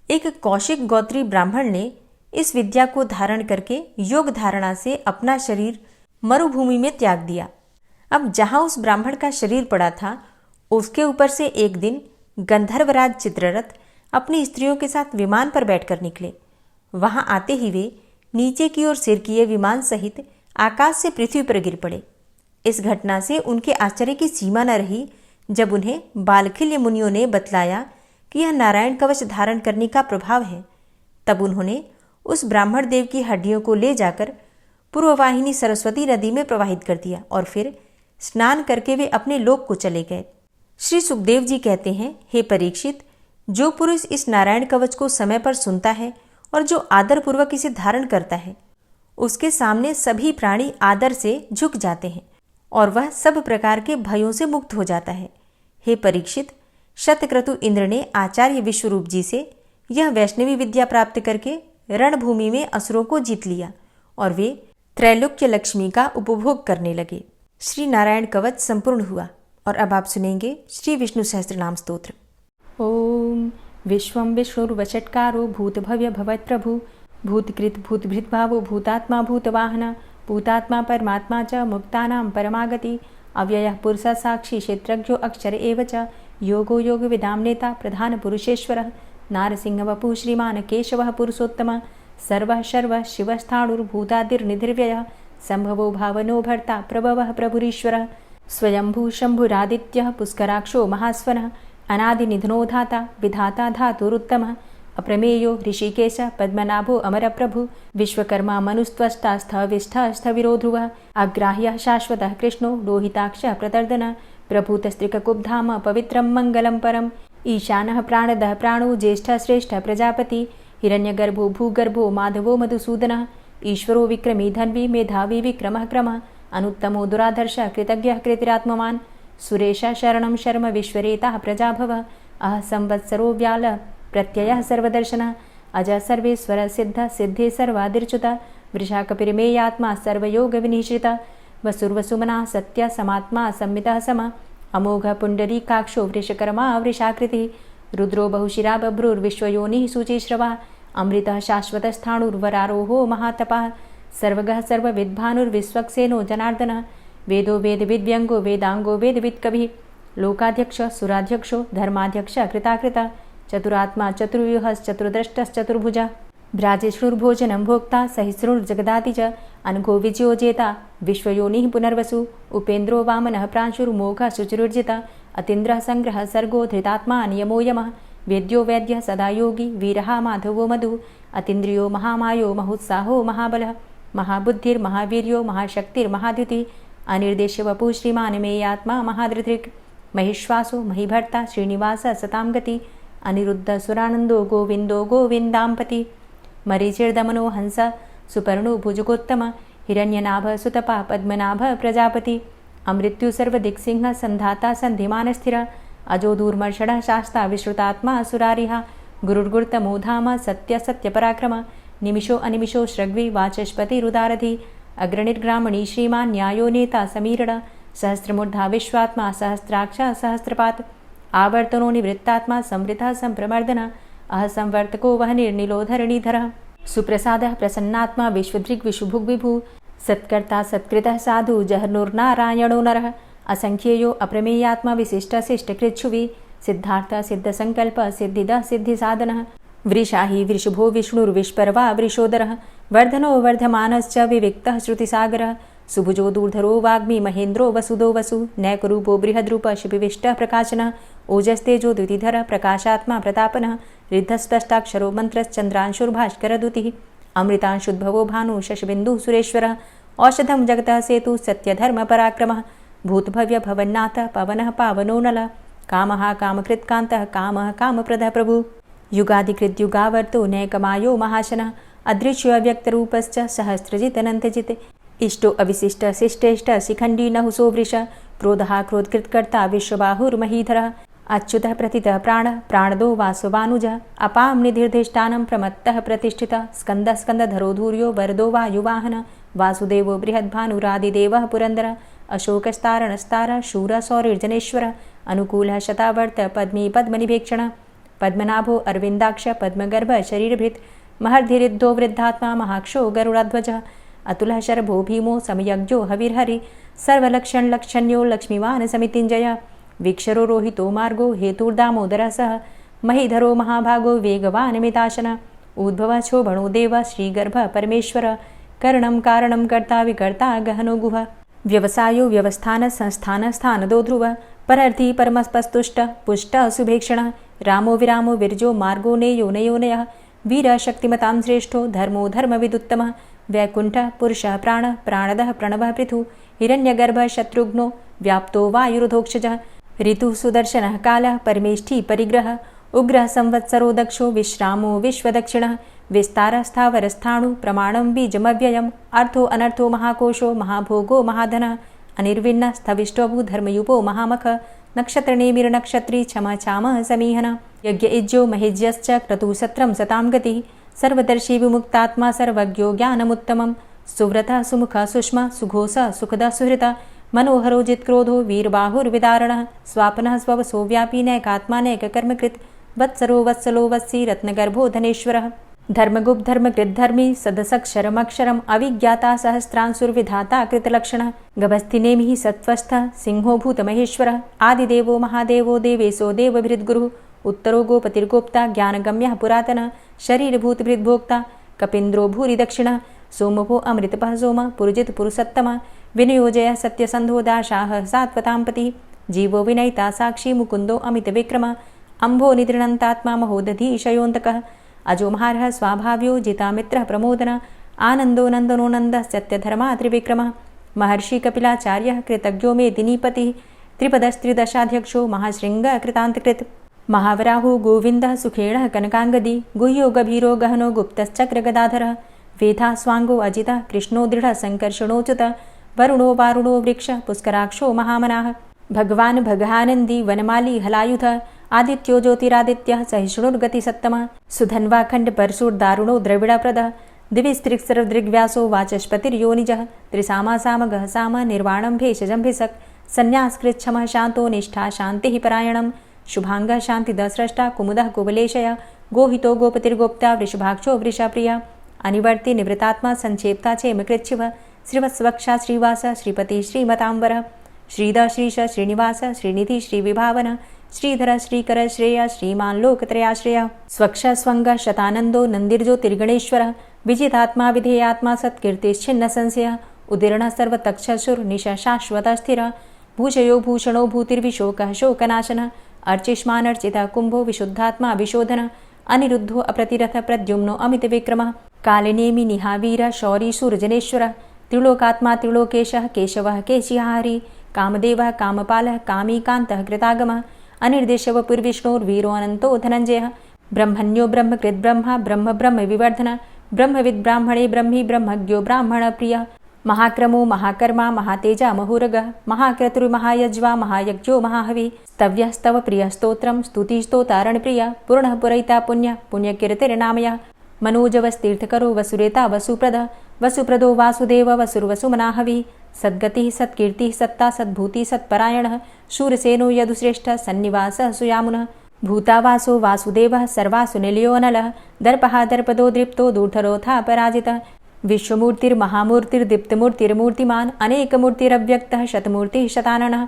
एक कौशिक गोत्री ब्राह्मण ने इस विद्या को धारण करके योग धारणा से अपना शरीर मरुभूमि में त्याग दिया। अब जहां उस ब्राह्मण का शरीर पड़ा था, उसके ऊपर से एक दिन गंधर्वराज चित्ररथ अपनी स्त्रियों के साथ विमान पर बैठकर निकले। वहां आते ही वे नीचे की ओर सिर किए विमान सहित आकाश से पृथ्वी पर गिर पड़े। इस घटना से उनके आश्चर्य की सीमा न रही जब उन्हें बालखिल्य मुनियों ने बतलाया कि यह नारायण कवच धारण करने का प्रभाव है। तब उन्होंने उस ब्राह्मण देव की हड्डियों को ले जाकर पूर्ववाहिनी सरस्वती नदी में प्रवाहित कर दिया और फिर स्नान करके वे अपने लोक को चले गए। श्री सुखदेव जी कहते हैं, हे परीक्षित, जो पुरुष इस नारायण कवच को समय पर सुनता है और जो आदर पूर्वक इसे धारण करता है, उसके सामने सभी प्राणी आदर से झुक जाते हैं और वह सब प्रकार के भयों से मुक्त हो जाता है। हे परीक्षित, शतक्रतु इंद्र ने आचार्य विश्वरूप जी से यह वैष्णवी विद्या प्राप्त करके रणभूमि में असुरों को जीत लिया और वे त्रैलोक्य लक्ष्मी का उपभोग करने लगे। श्री नारायण कवच संपूर्ण हुआ और अब आप सुनेंगे श्री विष्णु सहस्त्रनाम स्तोत्र। ओम विश्वं विष्णुर्वषट्कारो भूतभव्य भवत्प्रभु भूतकृत भूतभृत भावो भूतात्मा भूतवाहन भूतात्मा परमात्मा च मुक्तानां परमागति अव्ययः पुरुषः साक्षी क्षेत्रज्ञो अक्षर एव च योगो योगविदां नेता प्रधानपुरुषेश्वरः नारसिंहवपुः श्रीमान् केशवः पुरुषोत्तमः सर्वः शर्वः शिवस्थाणुर्भूतादिर्निधिर्व्ययः संभवो भावनो भर्ता प्रभवः प्रभुरीश्वरः स्वयंभू शम्भुरादित्यः पुष्कराक्षो महास्वनः अनादिनिधनो धाता विधाता धातुरुत्तमः अप्रमेयो ऋषिकेश पद्मनाभो अमरप्रभु विश्वकर्मा मनुस्त्वष्टा स्थविष्ठः स्थविरो ध्रुवः अग्राह्यः शाश्वतः कृष्णो लोहिताक्षः प्रतर्दनः प्रभूतस्त्रिककुब्धाम पवित्रं मङ्गलं परम् ईशानः प्राणदः प्राणो ज्येष्ठः श्रेष्ठः प्रजापति हिरण्यगर्भो भूगर्भो माधवो मधुसूदनः ईश्वरो विक्रमी धन्वी मेधावी विक्रमः क्रमः अनुत्तमो दुराधर्षः कृतज्ञः कृतिरात्मवान् सुरेशः शरणं शर्म विश्वरेताः प्रजाभवः अह संवत्सरो व्याल प्रत्ययः सर्वदर्शनः अजः सर्वेश्वरः सिद्धः सिद्धे सर्वादिर्च्युतः वृषाकपिर्मेयात्मा सर्वयोगविनिश्रितः वसुर्वसुमनः सत्यः समात्मा संमितः समः अमोघः पुण्डरीकाक्षो वृषकर्मा वृषाकृतिः रुद्रो बहुशिरा बभ्रुर्विश्वयोनिः शुचिश्रवः अमृतः शाश्वतस्थाणुर्वरारोहो महातपः सर्वगः सर्वविद्भानुर्विश्वक्सेनो जनार्दनः वेदो वेदविद्व्यङ्गो वेदाङ्गो वेदवित्कविः लोकाध्यक्षः सुराध्यक्षो धर्माध्यक्षः कृताकृतः चतुरात्मा चतुर्व्यूहश्चतुर्द्रष्टश्चतुर्भुजः भ्राजिष्णुर्भोजनं भोक्ता सहिष्णुर्जगदाति च अनघो विजयोजेता विश्वयोनिः पुनर्वसु उपेन्द्रो वामनः प्रांशुर्मोघः शुचिरुर्जितः अतीन्द्रः सङ्ग्रहः सर्गो धृतात्मा नियमो यमः वेद्यो वैद्यः सदा योगी वीरः माधवो मधु अतीन्द्रियो महामायो महोत्साहो महाबलः महाबुद्धिर्महावीर्यो महाशक्तिर्महाद्युतिः अनिर्देश्यवपुः श्रीमान् मेयात्मा महाधृतिर् महिश्वासो महीभर्ता श्रीनिवासः सतां गति अनिरुद्ध सुरानन्दो गोविन्दो गोविन्दाम्पति मरीचिर्दमनो हंस सुपर्णो भुजगोत्तम हिरण्यनाभ सुतपा पद्मनाभ प्रजापति अमृत्यु सर्वदिक्सिंह संधाता संधिमानस्थिर अजो दूर्मर्षणः शास्ता विश्रुतात्मा सुरारिः गुरुर्गुरुतमो धाम सत्य सत्यपराक्रम निमिषो अनिमिषो श्रग्वी वाचस्पतिरुदारधि अग्रणिर्ग्रामणी श्रीमान् न्यायो नेता समीरण सहस्रमूर्धा विश्वात्मा सहस्राक्षा सहस्रपात् आवर्तनो निवृत्तात्मा संवृतः संप्रमर्दन अह संवर्तको वह निर्निलोधरणीधरः सुप्रसादः प्रसन्नात्मा विश्वदृग् विशुभुग्विभु सत्कर्ता सत्कृतः साधु जहनुर्नारायणो नरः असंख्येयो अप्रमेयात्मा विशिष्टशिष्टकृच्छुवि सिद्धार्थ सिद्धसंकल्प सिद्धिदः सिद्धिसाधनः वृषाहि वृषभो विष्णुर्विष्पर्वा वृषोदरः वर्धनो वर्धमानश्च विविक्तः श्रुतिसागरः सुभुजो दूर्धरो वाग्मी महेन्द्रो वसुदो वसु नैकरूपो बृहद्रूप शिपिविष्टः प्रकाशनः ओजस्तेजो द्युतिधरः प्रकाशात्मा प्रतापनः रिद्धस्पष्टाक्षरो मन्त्रश्चन्द्रांशुर्भास्करदुतिः अमृतांशुद्भवो भानु शशबिन्दुः सुरेश्वरः औषधं जगतः सेतु सत्यधर्मपराक्रमः भूतभव्य भवन्नाथ पवनः पावनो नलः कामः कामकृत्कान्तः कामः कामप्रदः प्रभु युगादिकृद्युगावर्तो नैकमायो महाशनः अदृश्योऽव्यक्तरूपश्च सहस्रजितनन्तजित् इष्टो अविशिष्ट शिष्टेष्ट शिखण्डी नहुसो वृष क्रोधः क्रोधकृत्कर्ता विश्वबाहुर्महीधरः अच्युतः प्रतितः प्राणः प्राणदो वासवानुजः अपां निधिर्धिष्ठानं प्रमत्तः प्रतिष्ठितः स्कन्दः स्कन्दधरो धूर्यो वरदो वायुवाहनः वासुदेवो बृहद्भानुरादिदेवः पुरन्दरः अशोकस्तारणस्तारः शूरः सौरिर्जनेश्वरः अनुकूलः शतावर्त पद्मी पद्मनिभेक्षणः पद्मनाभो अरविन्दाक्ष पद्मगर्भ शरीरभृत् महर्धिरिद्धो वृद्धात्मा महाक्षो गरुडाध्वजः अतुलः शरभो भीमो समयज्ञो हविर्हरि सर्वलक्षणलक्षण्यो लक्ष्मीवान् समितिञ्जय वीक्षरो रोहितो मार्गो हेतुर्दामोदरः सह महीधरो महाभागो वेगवान् मिताशनः उद्भवः शोभणो देव श्रीगर्भ परमेश्वर करणं कारणं कर्ता विकर्ता गहनो गुह व्यवसायो व्यवस्थान संस्थान स्थानदो ध्रुव परर्थी परमस्पस्तुष्ट पुष्ट सुभेक्षणः रामो विरामो विरजो मार्गो नेयो नयोनयः वीर शक्तिमतां श्रेष्ठो धर्मो धर्मविदुत्तमः वैकुण्ठः पुरुषः प्राणः प्राणदः प्रणवः पृथु हिरण्यगर्भः शत्रुघ्नो व्याप्तो वायुरुधोक्षजः ऋतुः सुदर्शनः कालः परमेष्ठी परिग्रहः उग्रः संवत्सरो दक्षो विश्रामो विश्वदक्षिणः विस्तारः स्थावरस्थाणु प्रमाणं बीजमव्ययम् अर्थो अनर्थो महाकोशो महाभोगो महाधनः अनिर्विण्णः स्थविष्टोभू धर्मयुपो महामख नक्षत्रनेमिर्नक्षत्री क्षम छामः समीहनः यज्ञ इज्जो महिज्यश्च क्रतुः सत्रं सतां गतिः सर्वदर्शी विमुक्तात्मा सर्वज्ञो ज्ञानमुत्तमं सुव्रतः सुमुखः सुष्मा सुघोषः सुखदः सुहृतः मनोहरो जित्क्रोधो वीरबाहुर्विदारणः स्वापनः स्ववसो व्यापी नैकात्मानैककर्मकृत् वत्सरो वत्सलो वत्सी रत्नगर्भो धनेश्वरः धर्मगुप्त धर्मकृद्धर्मी सदसक्षरमक्षरम् अविज्ञाता सहस्रांसुर्विधाता कृतलक्षणः गभस्तिनेमिः सत्त्वस्थः सिंहो भूतमहेश्वरः आदिदेवो महादेवो देवेशो देवभृद्गुरुः उत्तरो गोपतिर्गोप्ता ज्ञानगम्यः पुरातनः शरीरभूतभृद्भोक्ता कपीन्द्रो भूरि दक्षिणः सोमभो अमृतपः सोमः पुरुजित पुरुषोत्तमः विनियोजयः सत्यसन्धो दाशाः सात्वतां पतिः जीवो विनयिता साक्षी मुकुन्दो अमितविक्रमः अम्भो निद्रणन्तात्मा महोदधीशयोऽन्तकः अजो महारः स्वाभाव्यो जितामित्रः प्रमोदन आनन्दो नन्दनो नन्दः सत्यधर्मा त्रिविक्रमः महर्षि कपिलाचार्यः कृतज्ञो मेदिनीपतिः त्रिपदस्त्रिदशाध्यक्षो महाशृङ्गः कृतान्तकृत् महावराहो गोविन्दः सुखेणः कनकाङ्गदी गुह्यो गभीरो गहनो गुप्तश्चक्रगदाधरः वेधा स्वाङ्गो अजितः कृष्णो दृढः सङ्कर्षणोच्युतः वरुणो वारुणो वृक्षः पुष्कराक्षो महामनाः भगवान् भगानन्दी वनमाली हलायुधः आदित्यो ज्योतिरादित्यः सहिष्णुर्गतिसत्तमः सुधन्वाखण्ड परशुर्दारुणो द्रविडप्रदः दिविस्त्रिक्सर्वदृग्व्यासो वाचस्पतिर्योनिजः त्रिसामासामगः साम निर्वाणं भेषजम्भिषक् सन्न्यासकृच्छमः शान्तो निष्ठा शान्तिः परायणं शुभाङ्गः शान्तिदस्रष्टा कुमुदः कुवलेशय गोहितो गोपतिर्गोप्ता वृषभाक्षो वृषप्रियः अनिवर्ति निवृतात्मा संक्षेप्ता चेमकृच्छिवः श्रीवत्सवक्षा श्रीवास श्रीपति श्रीमताम्बरः श्रीद श्रीश श्रीनिवास श्रीनिधि श्रीविभावन श्रीधर श्रीकर श्रेय श्रीमान् लोकत्रयाश्रय स्वक्ष स्वंग शतानंदो नंदिर्ज्योतिर्गणेश्वरः विजितात्मा विधेयात्मा सत्कीर्तिश्छिन्न संशयः उदीर्णः सर्वतक्षसुर निश शाश्वत स्थिरः भूषयो भूषणो भूतिर्विशोकः शोकनाशनः अर्चिष्मानर्चितः कुंभो विशुद्धात्मा विशोधनः अनिरुद्धो अप्रतिरथ प्रद्युम्नो अमितविक्रमः कालिनेमि निहावीर शौरी सूर्जनेश्वरः त्रिलोकात्मा त्रिलोकेशः केशवः केशिहारी कामदेवः कामपालः कामीकान्तः कृतागमः अनिर्देशव पुर्विष्णोर्वीरो अनन्तो धनञ्जयः ब्रह्मण्यो ब्रह्मकृद्ब्रह्मा ब्रह्म ब्रह्म विवर्धन ब्रह्मविद् ब्राह्मणे ब्रह्मी ब्रह्मज्ञो ब्राह्मणप्रियः महाक्रमो महाकर्मा महातेजा महोरगः महाक्रतुर्महायज्वा महायज्ञो महाहवि स्तव्यः स्तव प्रियः स्तोत्रं स्तुतिस्तोतारणप्रियः पूर्णः पुरैता पुण्यः पुण्यकीर्तिर्नामयः मनोजवस्तीर्थकरो वसुरेता वसुप्रदः वसुप्रदो वासुदेव वसुर्वसुमनाहवि सद्गतिः सत्कीर्तिः सत्ता सद्भूति सत्परायणः शूरसेनो यदुश्रेष्ठः सन्निवासः सुयामुनः भूतावासो वासुदेवः सर्वासु निलयोऽनलः दर्पः दर्पदो दृप्तो दूर्धरोथा पराजितः विश्वमूर्तिर्महामूर्तिर्दीप्तमूर्तिर्मूर्तिमान् अनेकमूर्तिरव्यक्तः शतमूर्तिः शताननः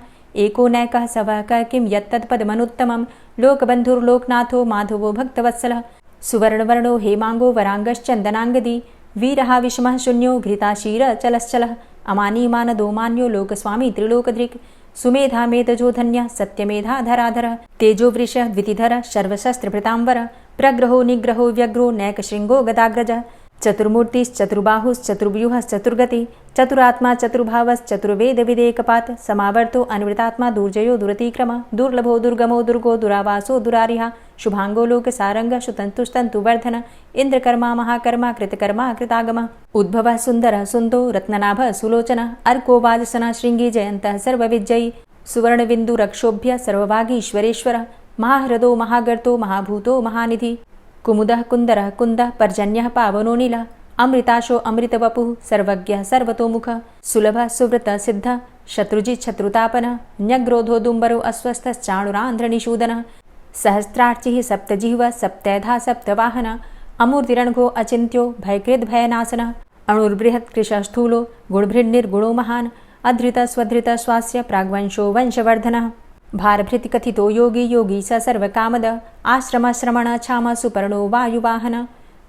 एको नैकः सवः क किं यत्तत्पदमनुत्तमं लोकबन्धुर्लोकनाथो माधवो भक्तवत्सलः सुवर्णवर्णो हेमाङ्गो वराङ्गश्चन्दनाङ्गदी वीरः विषमः शून्यो घृताशीर चलश्चलः अमानीमानदोमान्यो लोकस्वामी त्रिलोकधृक् सुमेधा मेधजो धन्यः सत्यमेधाधराधरः तेजो वृषः द्वितिधरः सर्वशस्त्रभृताम्बरः प्रग्रहो निग्रहो व्यग्रो नैकशृङ्गो गदाग्रजः चतुर्मूर्तिश्चतुर्बाहुश्चतुर्व्यूहश्चतुर्गति चतुरात्मा चतुर्भावश्चतुर्वेदविदेकपात् समावर्तो अन्वृतात्मा दुर्जयो दुरतिक्रमः दुर्लभो दुर्गमो दुर्गो दुरावासो दुरारिहा शुभांगो लोकसारंगः सुतन्तुस्तन्तुवर्धन इन्द्रकर्मा महाकर्मा कृतकर्मा कृतागमः उद्भवः सुन्दरः सुन्दो रत्ननाभः सुलोचनः अर्को वाजसनः शृङ्गी जयन्तः सर्वविजयी सुवर्णबिन्दुरक्षोभ्य सर्वभागीश्वरेश्वरः महाह्रदो महागर्तो महाभूतो महानिधि कुमुदः कुन्दरः कुन्दः पर्जन्यः पावनो नीलः अमृताशो अमृतवपुः सर्वज्ञः सर्वतोमुखः सुलभः सुव्रतः सिद्धः शत्रुजित् शत्रुतापनः न्यग्रोधो दुम्बरो अस्वस्थश्चाणुरान्ध्रनिषूदनः सहस्रार्चिः सप्तजिह्वः सप्तैधा सप्तवाहनः अमूर्तिरणघो अचिन्त्यो भयकृद्भयनाशनः अणुर्बृहत्कृशः स्थूलो गुणभृन्निर्गुणो महान् अधृतः स्वधृतः स्वास्य प्राग्वंशो वंशवर्धनः भारभृतिकथितो योगी योगी स सर्वकामदः आश्रमश्रमण क्षाम सुपर्णो वायुवाहन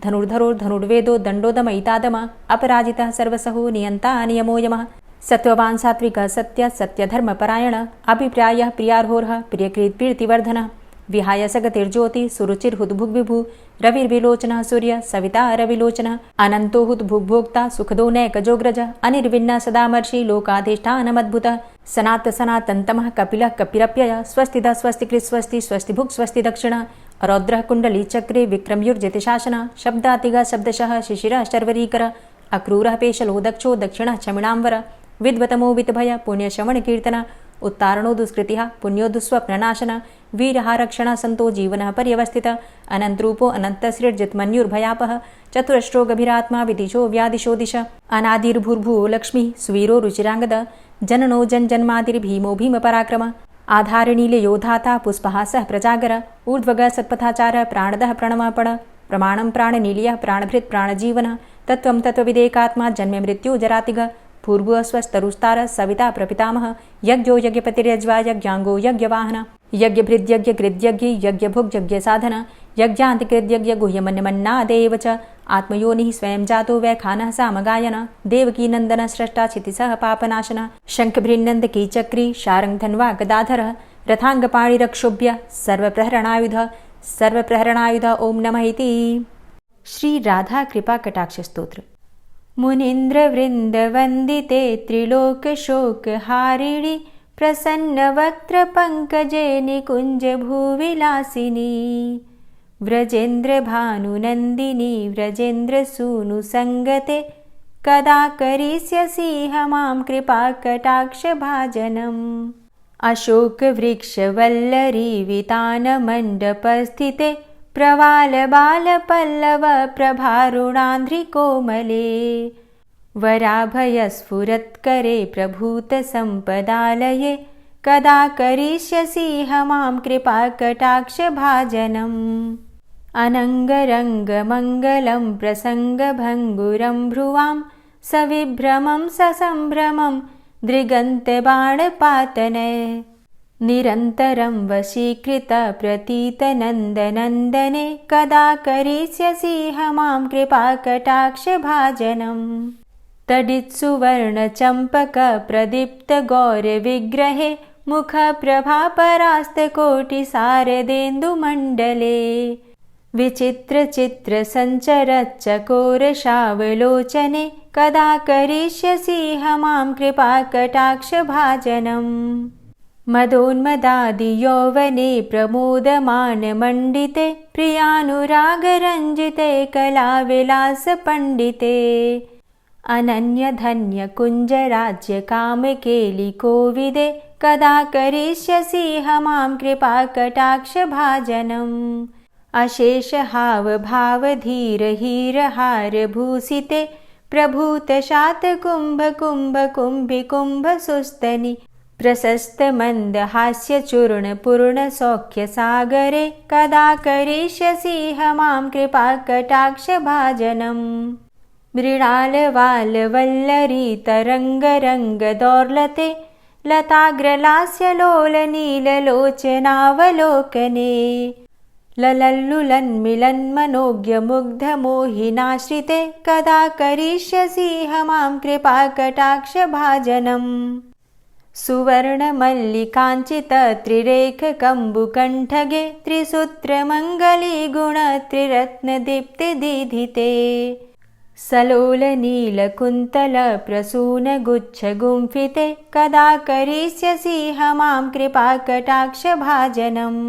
धनुर्धरो धनुर्वेदो दण्डोदमयितादम अपराजितः सर्वसहो नियन्ता नियमो यमः सत्त्ववान् सात्विकः सत्य सत्यधर्मपरायण अभिप्रायः प्रियार्होरः प्रियकृत्प्रीतिवर्धनः विहाय सगतिर्ज्योति सुरुचिर्हुद्भुग्विभु रविर्विलोचनः सूर्य सविता रविलोचनः अनन्तो हुद्भुग्भोक्ता सुखदो नैकजोग्रजः अनिर्विण्णः सदामर्षि लोकाधिष्ठानमद्भुतः सनात सनातन्तमः कपिलः कपिरप्ययः स्वस्तिदः स्वस्तिकृत् स्वस्ति स्वस्तिभुक् स्वस्ति दक्षिणः रौद्रः कुण्डली चक्रे विक्रमयुर्जितशासनः शब्दातिगः शब्दशः शिशिरः शर्वरीकरः अक्रूरः पेशलो दक्षो दक्षिणः क्षमिणाम्बर विद्वतमो वितभय पुण्यश्रवणकीर्तनः उत्तारणो दुष्कृतिः पुण्यो दुःस्वप्ननाशनः वीरः रक्षणः सन्तो जीवनः पर्यवस्थितः अनन्तरूपो अनन्तसृर्जितमन्युर्भयापः चतुरश्रो गभीरात्मा विदिशो व्यादिशो दिश अनादिर्भूर्भुवो लक्ष्मीः सुवीरो रुचिराङ्गद जननो जन्मादिर्भीमो भीमपराक्रम आधारनीलयोधाता पुष्पहासः प्रजागर ऊर्ध्वगः सत्पथाचार प्राणदः प्रणवपण प्रमाणं प्राणनीलयः प्राणभृत् प्राणजीवनः तत्त्वं तत्त्वविदेकात्मा जन्म मृत्यु जरातिग पूर्वस्वस्तरुस्तार सविता प्रपितामह यज्ञो यज्ञपतिर्यज्वा यज्ञांगो यज्ञवाहन यज्ञभृद्यज्ञकृद्यज्ञ यज्ञभुग्यज्ञसाधन यज्ञान्तिकृद्यज्ञ गुह्यमन्यमन्नादेव च आत्मयोनिः स्वयं जातो वैखानः सामगायन देवकी नन्दन स्रष्टा क्षितिसः पापनाशन शङ्खभृन्नन्दकी चक्री शारङ्गधन्वा गदाधरः रथाङ्गपाणिरक्षोभ्य सर्वप्रहरणायुध ओम नमः इति। श्री राधा कृपा कटाक्ष स्तोत्र। मुनीन्द्र वृंद वंदिते त्रिलोक शोक हारिणी प्रसन्न वक्त्र पंकजे निकुंज भूविलासिनी व्रजेन्द्र भानुनंदिनी व्रजेन्द्र सूनु संगते कदा करिष्यसि मां कृपा कटाक्ष भाजनम् अशोक वृक्ष वल्लरी वितान मंडपस्थिते प्रवाल बाल पल्लव प्रभारुणान्ध्रि कोमले वराभयस्फुरत्करे प्रभूत संपदालये कदा करिष्यसि मां कृपा कटाक्ष भाजनम् अनङ्गरङ्ग मङ्गलं प्रसङ्गभङ्गुरं भ्रुवां सविभ्रमं ससम्भ्रमं दृगन्तबाणपातने निरन्तरं वशीकृत प्रतीतनन्दनन्दने कदा करिष्यसि मां कृपा कटाक्ष भाजनम् तडित्सुवर्णचम्पक प्रदीप्त गौरविग्रहे मुखप्रभापरास्तकोटिसारदेन्दुमण्डले विचित्रचित्रसञ्चरच्चकोरशावलोचने कदा करिष्यसि मां कृपा कटाक्ष भाजनम् मदोन्मदादियौवने प्रमोदमानमण्डिते प्रियानुरागरञ्जिते कलाविलासपण्डिते अनन्यधन्यकुञ्जराज्यकामकेलिकोविदे कदा करिष्यसि मां कृपा कटाक्ष भाजनम् अशेषहावभावधीरहीरहारभूषिते प्रभूतशातकुम्भकुम्भकुम्भिकुम्भसुस्तनि प्रशस्तमन्दहास्यचूर्णपूर्णसौख्यसागरे कदा करिष्यसि मां कृपा कटाक्ष भाजनम् मृणालवालवल्लरी तरङ्गरङ्गदौर्लते लताग्रलास्यलोलनीललोचनावलोकने ललल्लुलन्मिलन्मनोज्ञमुग्धमोहिनाश्रिते कदा करिष्यसि मां कृपा कटाक्ष भाजनम् सुवर्णमल्लिकाञ्चित त्रिरेखकम्बुकण्ठगे त्रिसूत्रमङ्गलीगुणत्रिरत्नदीप्तिदीधिते सलोलनीलकुन्तलप्रसूनगुच्छगुम्फिते कदा करिष्यसि मां कृपा कटाक्ष भाजनम्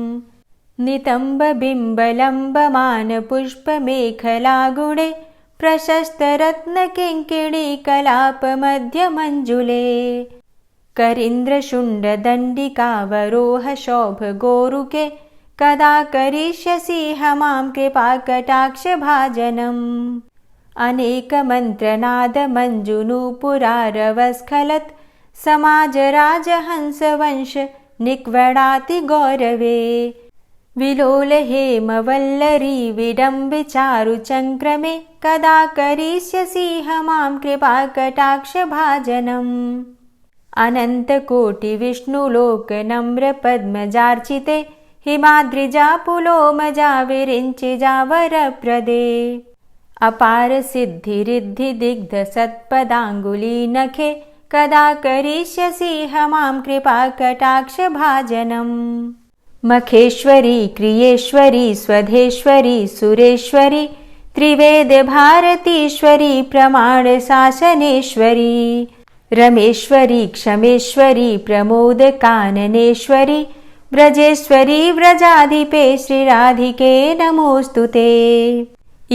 नितम्बबिम्बलम्बमानपुष्पमेखलागुणे प्रशस्तरत्नकिङ्किणीकलापमध्यमञ्जुले करीन्द्रशुण्डदण्डिकावरोहशोभगोरुके कदा करिष्यसि मां कृपा कटाक्ष भाजनम् अनेकमन्त्रनादमञ्जुनूपुरारवस्खलत् समाजराजहंसवंश निक्वडाति गौरवे विलोलहेमवल्लरी विडम्बिचारुचङ्क्रमे कदा करिष्यसि मां कृपा कटाक्ष भाजनम् अनन्तकोटिविष्णुलोकनम्रपद्मजार्चिते हिमाद्रिजापुलोमजा विरिञ्चिजावरप्रदे अपार सिद्धिरिद्धिदिग्धसत्पदाङ्गुलीनखे कदा करिष्यसि मां कृपा कटाक्ष भाजनम् मखेश्वरी क्रियेश्वरी स्वधेश्वरी सुरेश्वरी त्रिवेदभारतीश्वरी प्रमाणशासनेश्वरी रमेश्वरी क्षमेश्वरी प्रमोदकाननेश्वरी व्रजेश्वरी व्रजाधिपे श्रीराधिके नमोऽस्तुते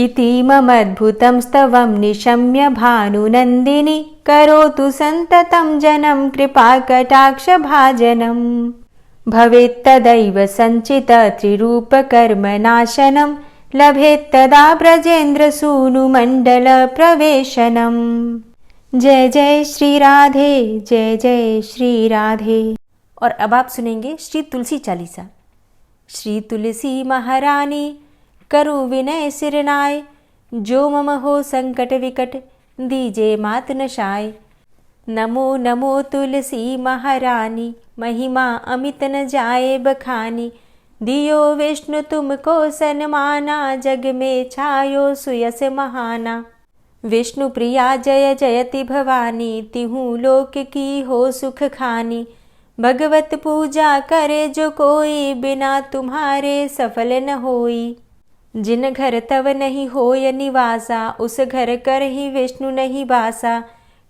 इतीममद्भुतं स्तवं निशम्य भानुनन्दिनी करोतु सन्ततं जनं कृपा कटाक्ष भाजनम् भवेत्तदैव सञ्चित त्रिरूपकर्मनाशनं लभेत्तदा ब्रजेन्द्रसूनुमण्डलप्रवेशनम् जय जय श्री राधे, जय जय श्री राधे। और अब आप सुनेंगे श्री तुलसी चालीसा। श्री तुलसी महारानी करु विनय सिरनाय, जो मम हो संकट विकट दीजे मात नशाय। नमो नमो तुलसी महारानी, महिमा अमित न जाए बखानी। दियो विष्णु तुमको सन्माना, जग में छायो सुयस महाना। विष्णु प्रिया जय जयति भवानी, तिहूँ लोक की हो सुख खानी। भगवत पूजा करे जो कोई, बिना तुम्हारे सफल न होई। जिन घर तव नहीं होय निवासा, उस घर कर ही विष्णु नहीं बासा।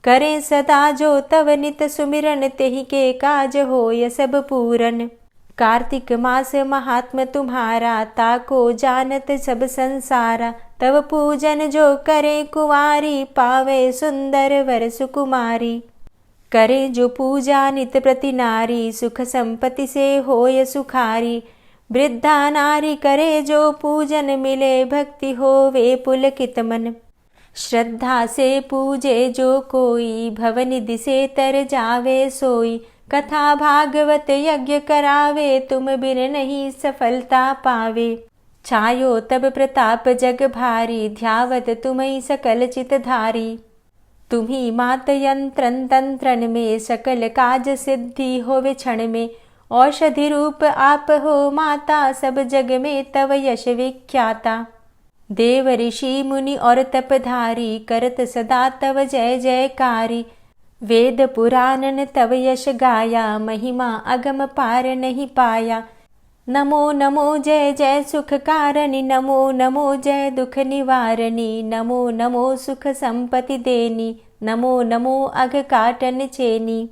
करें सदा जो तव नित सुमिरन, तेहि के काज होय सब पूरन। कार्तिक मास महात्म तुम्हारा, ताको जानत सब संसारा। तव पूजन जो करे कुंवारी, पावे सुंदर वर सुकुमारी। करे जो पूजा नित प्रति नारी, सुख संपत्ति से होय सुखारी। वृद्धा नारी करे जो पूजन, मिले भक्ति होवे पुलकित मन। श्रद्धा से पूजे जो कोई, भवनिधि से तर जावे सोई। कथा भागवत यज्ञ करावे, तुम बिन नहीं सफलता पावे। छायो तब प्रताप जग भारी, ध्यावत तुम्हीं सकल चित धारी। तुम्ही मात यंत्रन तंत्रन में, सकल काज सिद्धि होवे क्षण में। औषधि रूप आप हो माता, सब जग में तव यश विख्याता। देव ऋषि मुनि और तपधारी, करत सदा तव जय जयकारी। वेद पुराणन तव यश गाया, महिमा अगम पार नहीं पाया। नमो नमो जय जय सुख कारणी, नमो नमो जय दुख निवारणी। नमो नमो सुख संपत्ति देनी, नमो नमो अघ काटन चेनी।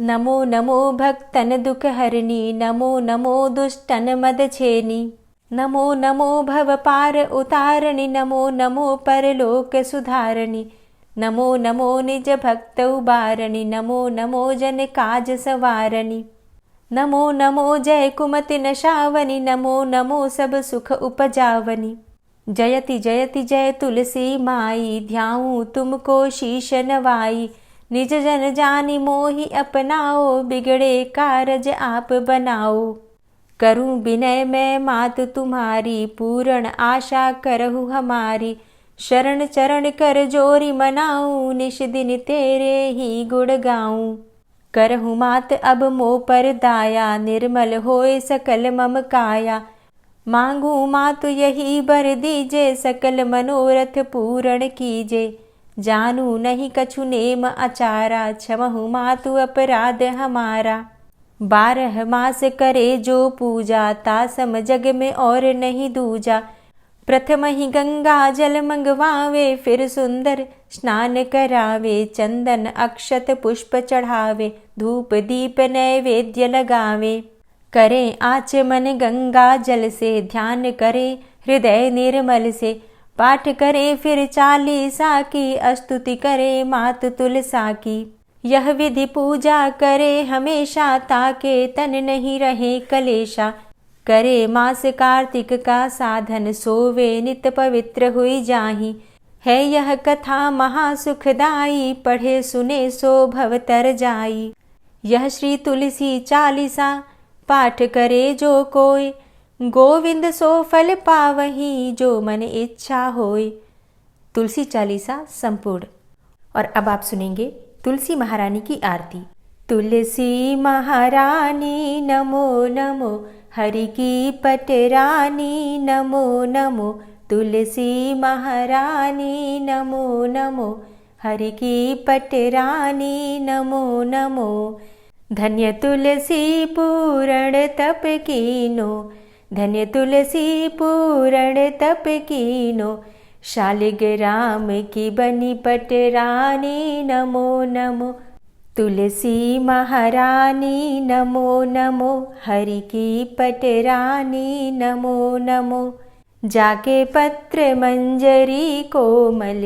नमो नमो भक्तन दुख हरणी, नमो नमो दुष्टन मद छेनी। नमो नमो भव पार उतारणी, नमो नमो परलोक सुधारणी। नमो नमो निज भक्त उबारणी, नमो नमो जन काज सवारणी। नमो नमो जय कुमति नशावनी, नमो नमो सब सुख उपजावनी। जयति जयति जय तुलसी माई, ध्याऊं तुमको शीश नवाई। निज जन जानी मोहि अपनाओ, बिगड़े कारज आप बनाओ। करूं विनय मैं मात तुम्हारी, पूर्ण आशा करहु हमारी। शरण चरण कर जोरी मनाऊं, निश दिन तेरे ही गुण गाऊं। करहु मात अब मोह पर दाया, निर्मल होए सकल मम काया। मांगू मातु यही बर दीजे, सकल मनोरथ पूर्ण कीजे। जानू नहीं कछु नेम आचारा, क्षमहु मातु अपराध हमारा। 12 मास करे जो पूजा, तासम जग में और नहीं दूजा। प्रथम ही गंगा जल मंगवावे, फिर सुंदर स्नान करावे। चंदन अक्षत पुष्प चढ़ावे, धूप दीप नैवेद्य लगावे। करें आचमन गंगा जल से, ध्यान करे हृदय निर्मल से। पाठ करे फिर चालीसा की, स्तुति करे मात तुलसा की। यह विधि पूजा करे हमेशा, ताके तन नहीं रहे कलेशा। करे मास कार्तिक का साधन, सोवे नित पवित्र हुई जाहि। है यह कथा महासुखदाई, पढ़े सुने सो भव तर जाई। यह श्री तुलसी चालीसा, पाठ करे जो कोय। गोविंद सो फल पावही, जो मन इच्छा होय। तुलसी चालीसा संपूर्ण। और अब आप सुनेंगे तुलसी महारानी की आरती। तुलसी महारानी नमो नमो, हरि की पटरानी नमो नमो। तुलसी महारानी नमो नमो, हरि की पटरानी नमो नमो। धन्य तुलसी पूर्ण तप कीनो, धन्य तुलसी पूर्ण तप कीनो। शालिग्राम की बनी पटरानी नमो नमो। तुलसी महारानी नमो नमो, हरि की पटरानी नमो नमो। जाके पत्र मंजरी कोमल,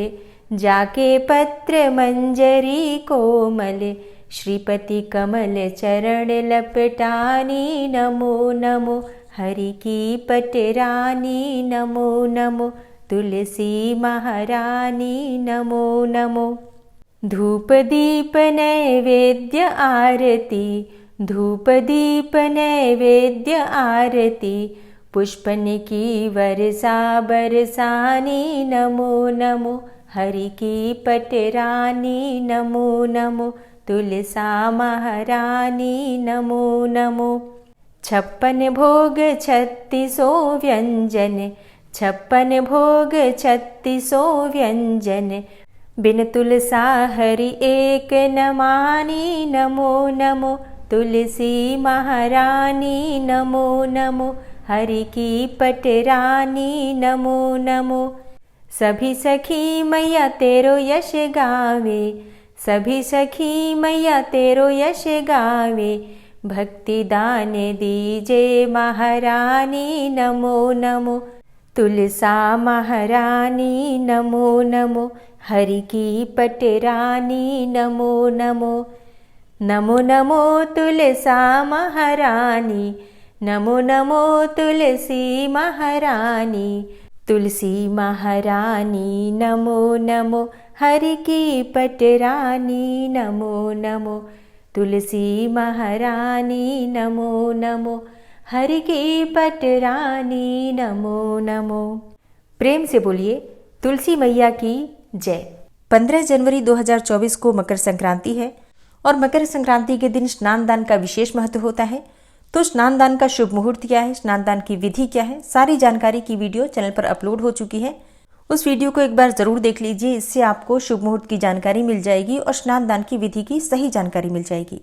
जाके पत्र मंजरी कोमल। श्रीपति कमल चरण लपटानी नमो नमो, हरि की पटरानी नमो नमो। तुलसी महारानी नमो नमो। धूप दीप नैवेद्य आरती, धूप दीप नैवेद्य आरती, पुष्पन की वर्षा बरसानी, नमो नमो हरि की पटरानी, नमो नमो तुलसा महारानी, नमो नमो। 56 भोग 36 व्यंजन, 56 भोग 36 व्यंजन, बिन तुलसा हरि एक न मानी, नमो नमो तुलसी महारानी, नमो नमो हरि की पटरानी, नमो नमो। सभी सखी मैया तेरो यश गावे, सभी सखी मैया तेरो यश गावे, भक्ति दान दीजे महारानी, नमो नमो तुलसा महारानी, नमो नमो हरि की पटरानी, नमो नमो। नमो नमो तुलसा महारानी, नमो नमो तुलसी महारानी, तुलसी महारानी, नमो नमो हरि की पटरानी, नमो नमो तुलसी महारानी, नमो नमो हरि की पटरानी, नमो नमो। प्रेम से बोलिए तुलसी मैया की जय। 15 जनवरी 2024 को मकर संक्रांति है और मकर संक्रांति के दिन स्नान दान का विशेष महत्व होता है। तो स्नान दान का शुभ मुहूर्त क्या है, स्नान दान की विधि क्या है, सारी जानकारी की वीडियो चैनल पर अपलोड हो चुकी है। उस वीडियो को एक बार जरूर देख लीजिए, इससे आपको शुभ मुहूर्त की जानकारी मिल जाएगी और स्नान दान की विधि की सही जानकारी मिल जाएगी।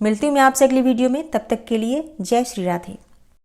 मिलती हूँ मैं आपसे अगली वीडियो में, तब तक के लिए जय श्री राधे।